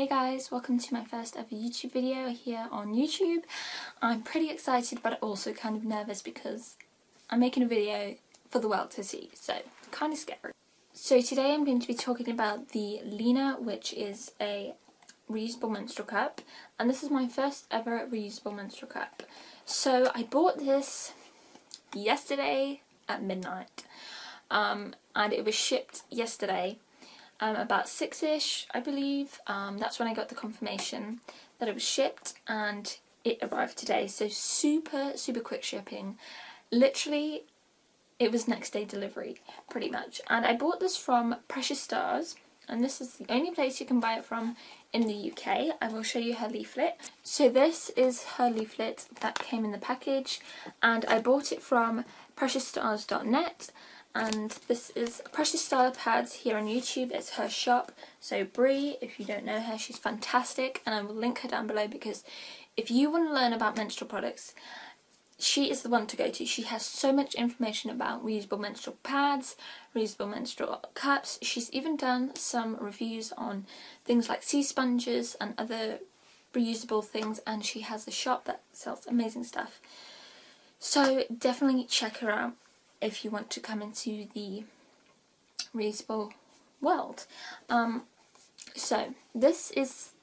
Hey guys, welcome to my first ever YouTube video here on YouTube. I'm pretty excited but also kind of nervous because I'm making a video for the world to see, so kind of scary. So today I'm going to be talking about the Lena, which is a reusable menstrual cup, and this is my first ever reusable menstrual cup. So I bought this yesterday at midnight and it was shipped yesterday. About 6ish, I believe. That's when I got the confirmation that it was shipped, and it arrived today. So super quick shipping. Literally, it was next day delivery, pretty much. And I bought this from Precious Stars, and this is the only place you can buy it from in the UK. I will show you her leaflet. So this is her leaflet that came in the package, and I bought it from preciousstars.net. And this is Precious Star Pads here on YouTube. It's her shop. So Bree, if you don't know her, she's fantastic, and I will link her down below because if you want to learn about menstrual products, she is the one to go to. She has so much information about reusable menstrual pads, reusable menstrual cups. She's even done some reviews on things like sea sponges and other reusable things, and she has a shop that sells amazing stuff. So definitely check her out if you want to come into the reusable world. So this is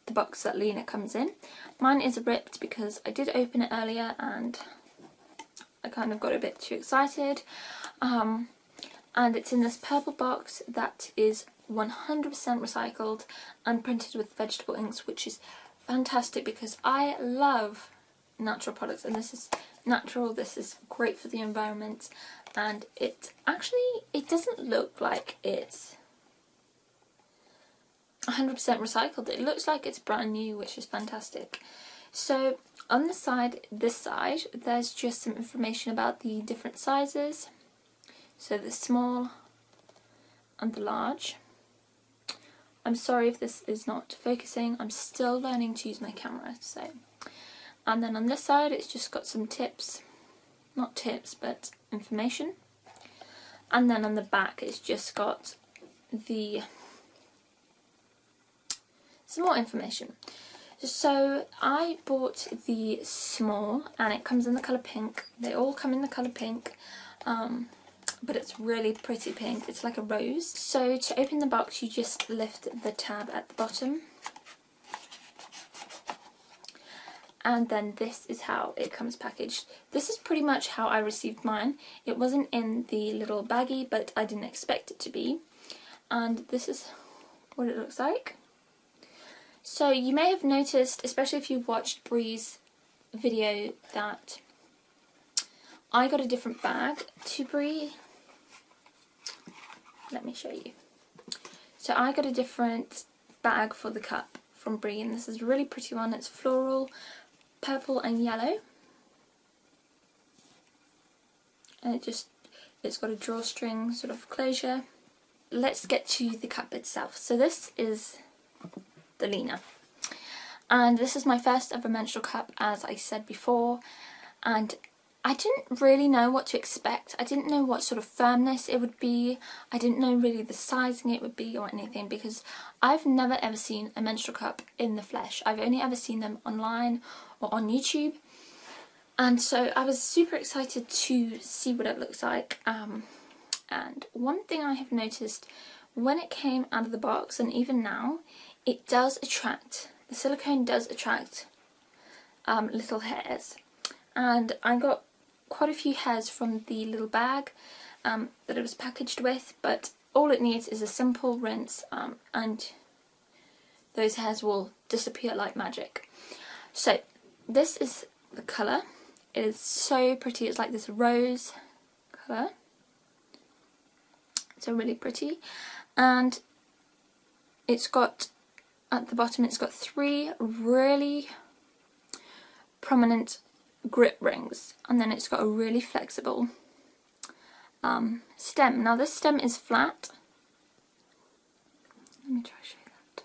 the box that Lena comes in. Mine is ripped because I did open it earlier and I kind of got a bit too excited. And it's in this purple box that is 100% recycled and printed with vegetable inks, which is fantastic because I love natural products, and this is natural, this is great for the environment, and it doesn't look like it's 100% recycled. It looks like it's brand new, which is fantastic. So on the side, this side, there's just some information about the different sizes. So the small and the large. I'm sorry if this is not focusing, I'm still learning to use my camera, so. And then on this side it's just got some tips, not tips but information. And then on the back it's just got some more information. So I bought the small and it comes in the colour pink. They all come in the colour pink, but it's really pretty pink. It's like a rose. So to open the box you just lift the tab at the bottom. And then this is how it comes packaged. This is pretty much how I received mine. It wasn't in the little baggie, but I didn't expect it to be. And this is what it looks like. So you may have noticed, especially if you've watched Bree's video, that I got a different bag to Bree. Let me show you. So I got a different bag for the cup from Bree, and this is a really pretty one. It's floral, purple and yellow, and it's got a drawstring sort of closure. Let's get to the cup itself. So this is the Lena, and this is my first ever menstrual cup, as I said before, and I didn't really know what to expect. I didn't know what sort of firmness it would be. I didn't know really the sizing it would be or anything, because I've never ever seen a menstrual cup in the flesh. I've only ever seen them online or on YouTube, and so I was super excited to see what it looks like. And one thing I have noticed when it came out of the box, and even now, it does attract, the silicone does attract little hairs, and I got quite a few hairs from the little bag that it was packaged with, but all it needs is a simple rinse and those hairs will disappear like magic. So this is the colour. It is so pretty. It's like this rose colour. So really pretty, and it's got, at the bottom it's got 3 really prominent grip rings, and then it's got a really flexible stem. Now this stem is flat. Let me try to show you that.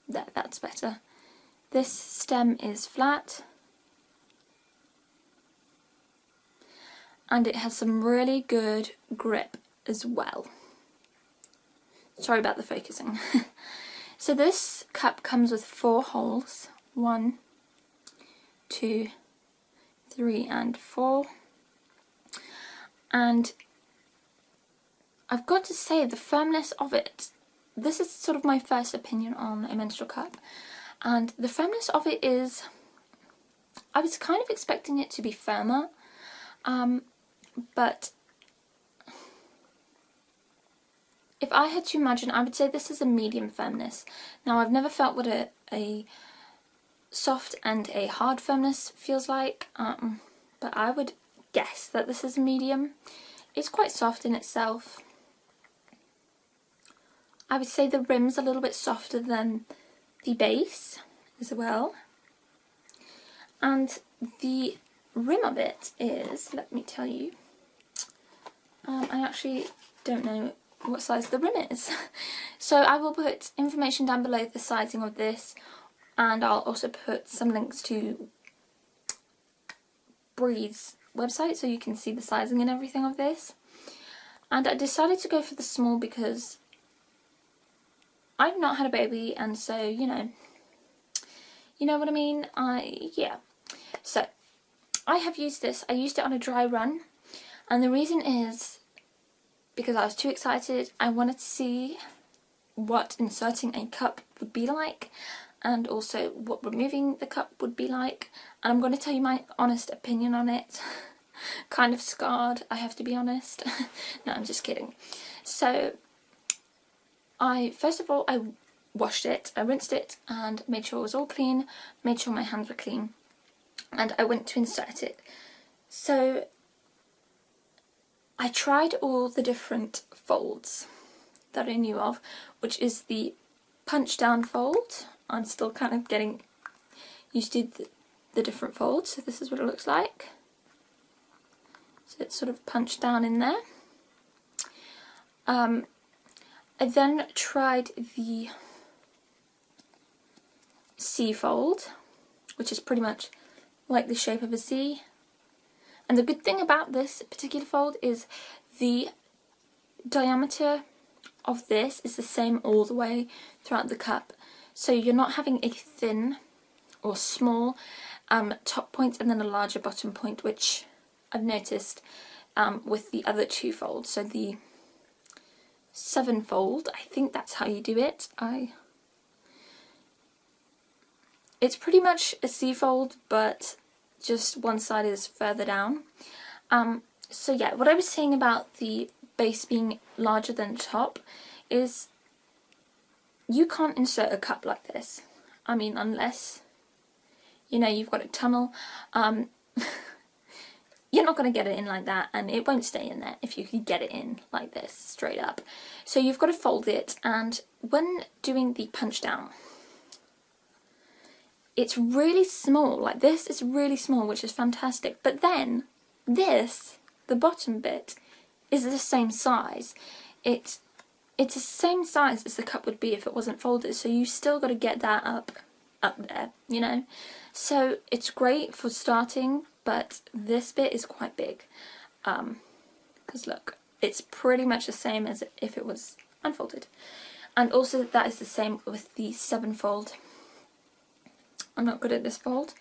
There, that's better. This stem is flat, and it has some really good grip as well. Sorry about the focusing. So this cup comes with 4 holes. 1, 2, 3 and 4. And I've got to say, the firmness of it, this is sort of my first opinion on a menstrual cup, and the firmness of it is, I was kind of expecting it to be firmer, but if I had to imagine, I would say this is a medium firmness. Now, I've never felt what a soft and a hard firmness feels like, but I would guess that this is a medium. It's quite soft in itself. I would say the rim's a little bit softer than the base as well. And the rim of it is, let me tell you, I actually don't know what size the rim is. So I will put information down below the sizing of this, and I'll also put some links to Bree's website so you can see the sizing and everything of this. And I decided to go for the small because I've not had a baby, and so, you know what I mean? Yeah. So, I have used this. I used it on a dry run, and the reason is because I was too excited. I wanted to see what inserting a cup would be like, and also what removing the cup would be like, and I'm going to tell you my honest opinion on it. Kind of scarred, I have to be honest. No, I'm just kidding. So, first of all, I washed it, I rinsed it and made sure it was all clean, made sure my hands were clean, and I went to insert it. So I tried all the different folds that I knew of, which is the punch down fold. I'm still kind of getting used to the different folds, so this is what it looks like. So it's sort of punched down in there. I then tried the C fold, which is pretty much like the shape of a C. And the good thing about this particular fold is the diameter of this is the same all the way throughout the cup. So you're not having a thin or small top point and then a larger bottom point, which I've noticed with the other 2 folds. So the 7 fold, I think that's how you do it. It's pretty much a C fold, but just one side is further down. So yeah, what I was saying about the base being larger than the top is you can't insert a cup like this. I mean, unless, you've got a tunnel. You're not going to get it in like that, and it won't stay in there if you can get it in like this, straight up. So you've got to fold it, and when doing the punch down, it's really small. Like, this is really small, which is fantastic. But then, this, the bottom bit, is the same size. It's the same size as the cup would be if it wasn't folded, so you still got to get that up there, So it's great for starting, but this bit is quite big, because look, it's pretty much the same as if it was unfolded. And also that is the same with the 7 fold. I'm not good at this fold.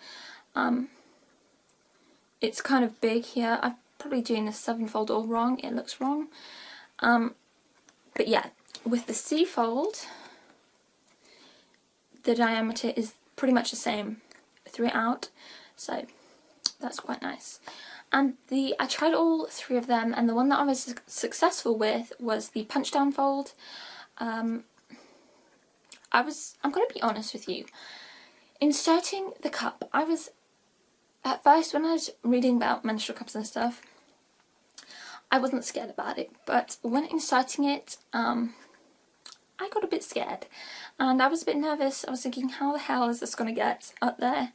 It's kind of big here. I'm probably doing the 7 fold all wrong. It looks wrong. But yeah, with the C fold, the diameter is pretty much the same throughout, so that's quite nice. And I tried all 3 of them, and the one that I was successful with was the punch down fold. I'm going to be honest with you. Inserting the cup, at first when I was reading about menstrual cups and stuff, I wasn't scared about it, but when inserting it, I got a bit scared, and I was a bit nervous. I was thinking, how the hell is this going to get up there?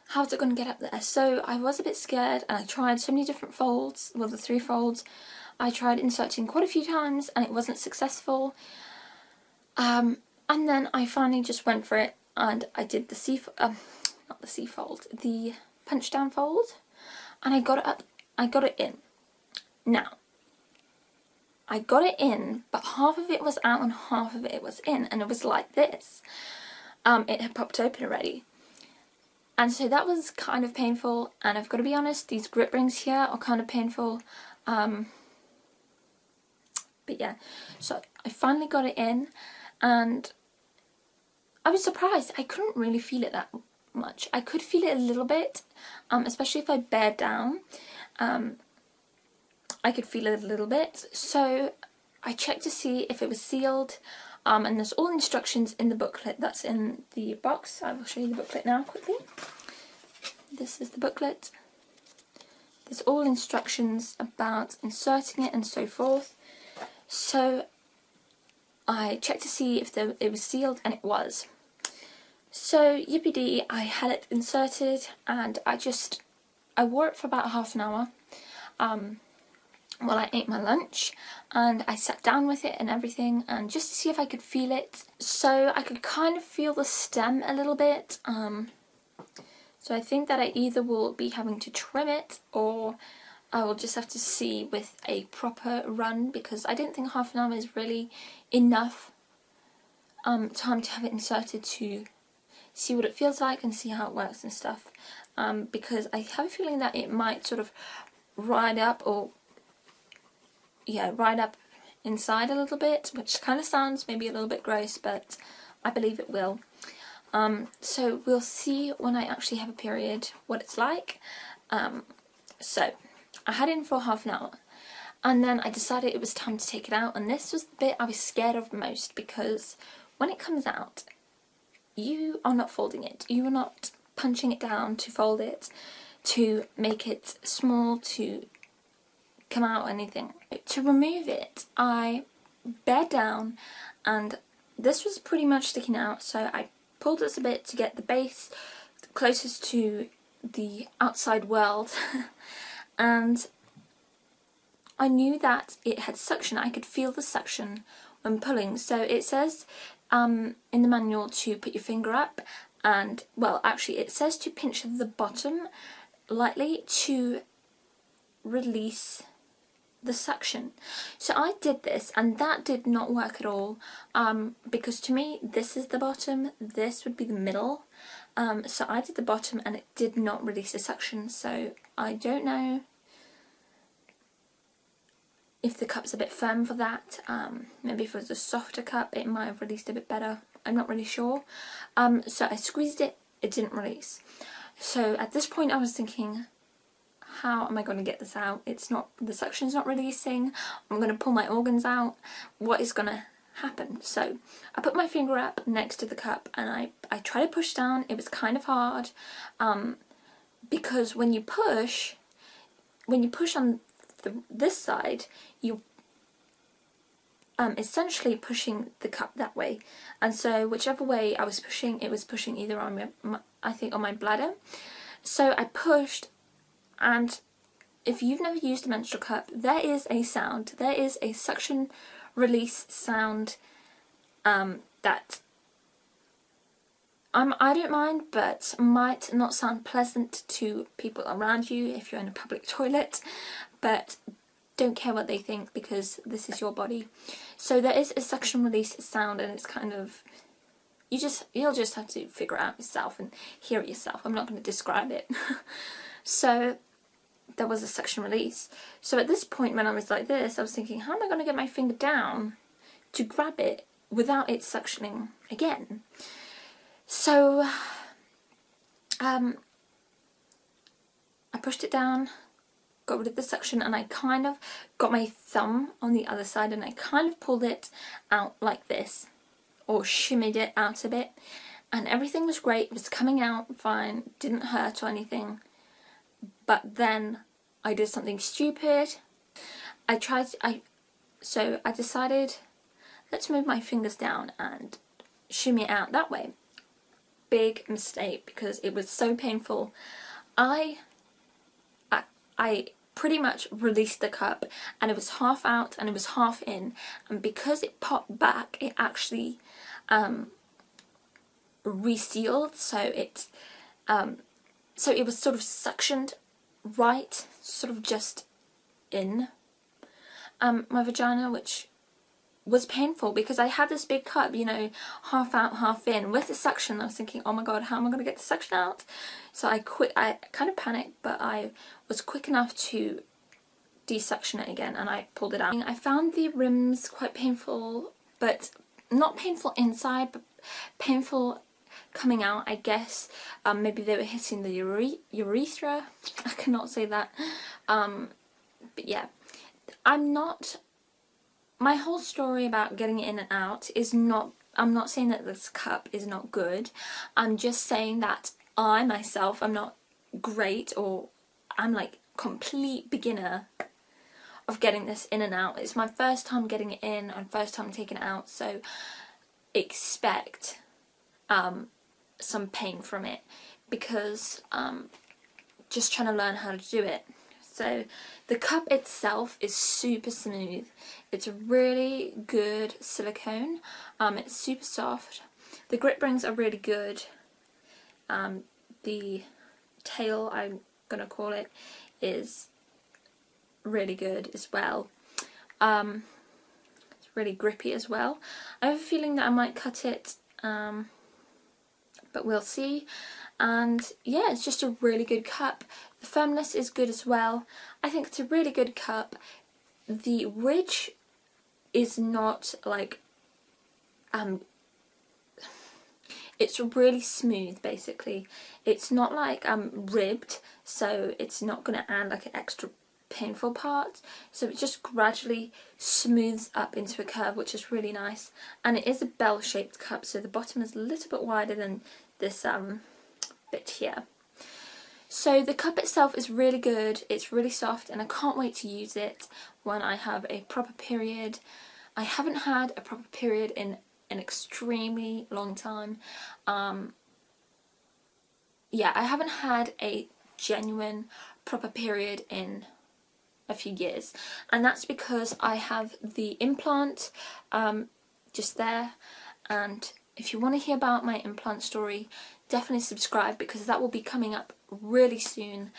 How's it going to get up there? So I was a bit scared, and I tried so many different folds, well, the 3 folds. I tried inserting quite a few times, and it wasn't successful. And then I finally just went for it, and I did the not the C fold, the punch down fold, and I got it up, I got it in. Now, I got it in, but half of it was out and half of it was in, and it was like this. It had popped open already. And so that was kind of painful, and I've got to be honest, these grip rings here are kind of painful. But yeah, so I finally got it in, and I was surprised. I couldn't really feel it that much. I could feel it a little bit, especially if I bared down. I could feel it a little bit. So I checked to see if it was sealed, and there's all instructions in the booklet that's in the box. I will show you the booklet now quickly. This is the booklet. There's all instructions about inserting it and so forth. So I checked to see if it was sealed, and it was. So yippee-dee, I had it inserted, and I wore it for about half an hour while I ate my lunch, and I sat down with it and everything, and just to see if I could feel it. So I could kind of feel the stem a little bit. So I think that I either will be having to trim it, or I will just have to see with a proper run, because I didn't think half an hour is really enough time to have it inserted to see what it feels like and see how it works and stuff. Because I have a feeling that it might sort of ride up inside a little bit, which kind of sounds maybe a little bit gross, but I believe it will. So we'll see when I actually have a period what it's like. So I had it in for half an hour, and then I decided it was time to take it out, and this was the bit I was scared of most, because when it comes out, you are not folding it. You are not punching it down to fold it, to make it small, to come out or anything. To remove it, I bared down, and this was pretty much sticking out, so I pulled this a bit to get the base closest to the outside world. And I knew that it had suction. I could feel the suction when pulling. So it says in the manual to put your finger up, and, well, actually it says to pinch the bottom lightly to release the suction. So I did this, and that did not work at all, because to me this is the bottom, this would be the middle. So I did the bottom, and it did not release the suction. So I don't know if the cup's a bit firm for that. Maybe if it was a softer cup it might have released a bit better. I'm not really sure. So I squeezed it, it didn't release. So at this point I was thinking, how am I going to get this out? The suction's not releasing. I'm going to pull my organs out. What is going to happen? So I put my finger up next to the cup, and I try to push down. It was kind of hard, because when you push on this side, you essentially pushing the cup that way, and so whichever way I was pushing, it was pushing either on I think on my bladder. So I pushed. And if you've never used a menstrual cup, there is a sound, there is a suction release sound that I don't mind, but might not sound pleasant to people around you if you're in a public toilet, but don't care what they think, because this is your body. So there is a suction release sound, and it's kind of, you'll just have to figure it out yourself and hear it yourself. I'm not going to describe it. So there was a suction release. So at this point when I was like this, I was thinking, how am I going to get my finger down to grab it without it suctioning again? So I pushed it down, got rid of the suction, and I kind of got my thumb on the other side, and I kind of pulled it out like this, or shimmied it out a bit, and everything was great. It was coming out fine, didn't hurt or anything. But then I did something stupid. So I decided, let's move my fingers down and shimmy it out that way. Big mistake, because it was so painful. I pretty much released the cup, and it was half out and it was half in, and because it popped back, it actually resealed, so it was sort of suctioned right, sort of just in, my vagina, which was painful because I had this big cup, you know, half out, half in. With the suction, I was thinking, oh my god, how am I going to get the suction out? So I kind of panicked, but I was quick enough to desuction it again, and I pulled it out. I found the rims quite painful, but not painful inside, but painful coming out, I guess. Maybe they were hitting the urethra. I cannot say that. But yeah, my whole story about getting it in and out is not, I'm not saying that this cup is not good. I'm just saying that I myself am not great, or I'm like complete beginner of getting this in and out. It's my first time getting it in and first time taking it out, so expect some pain from it, because just trying to learn how to do it. So the cup itself is super smooth. It's a really good silicone. It's super soft. The grip rings are really good. The tail, I'm gonna call it, is really good as well. It's really grippy as well. I have a feeling that I might cut it, but we'll see. And yeah, it's just a really good cup. The firmness is good as well. I think it's a really good cup. The ridge is not like, it's really smooth basically. It's not like ribbed, so it's not going to add like an extra painful part. So it just gradually smooths up into a curve, which is really nice. And it is a bell-shaped cup, so the bottom is a little bit wider than this bit here. So the cup itself is really good. It's really soft, and I can't wait to use it when I have a proper period. I haven't had a proper period in an extremely long time. Yeah, I haven't had a genuine proper period in a few years, and that's because I have the implant just there. And if you want to hear about my implant story, definitely subscribe, because that will be coming up really soon,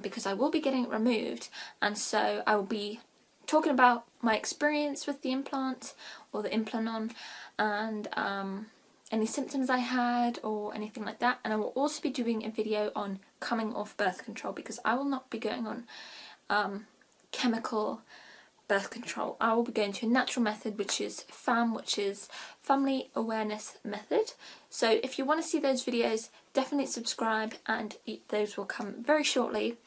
because I will be getting it removed, and so I will be talking about my experience with the implant, or the implant-on, and any symptoms I had or anything like that. And I will also be doing a video on coming off birth control, because I will not be going on chemical birth control. I will be going to a natural method, which is FAM, which is Family Awareness Method. So if you want to see those videos, definitely subscribe, and those will come very shortly.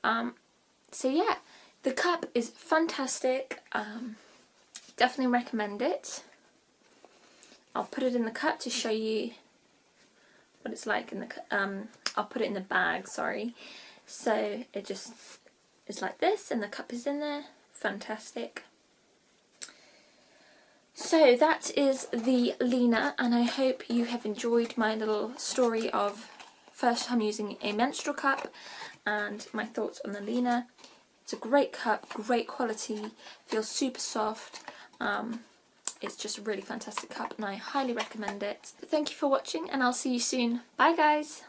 So yeah, the cup is fantastic. Definitely recommend it. I'll put it in the cup to show you what it's like in the I'll put it in the bag, sorry. So it just is like this, and the cup is in there. Fantastic. So that is the Lena, and I hope you have enjoyed my little story of first time using a menstrual cup and my thoughts on the Lena. It's a great cup, great quality, feels super soft. It's just a really fantastic cup, and I highly recommend it. Thank you for watching, and I'll see you soon. Bye guys!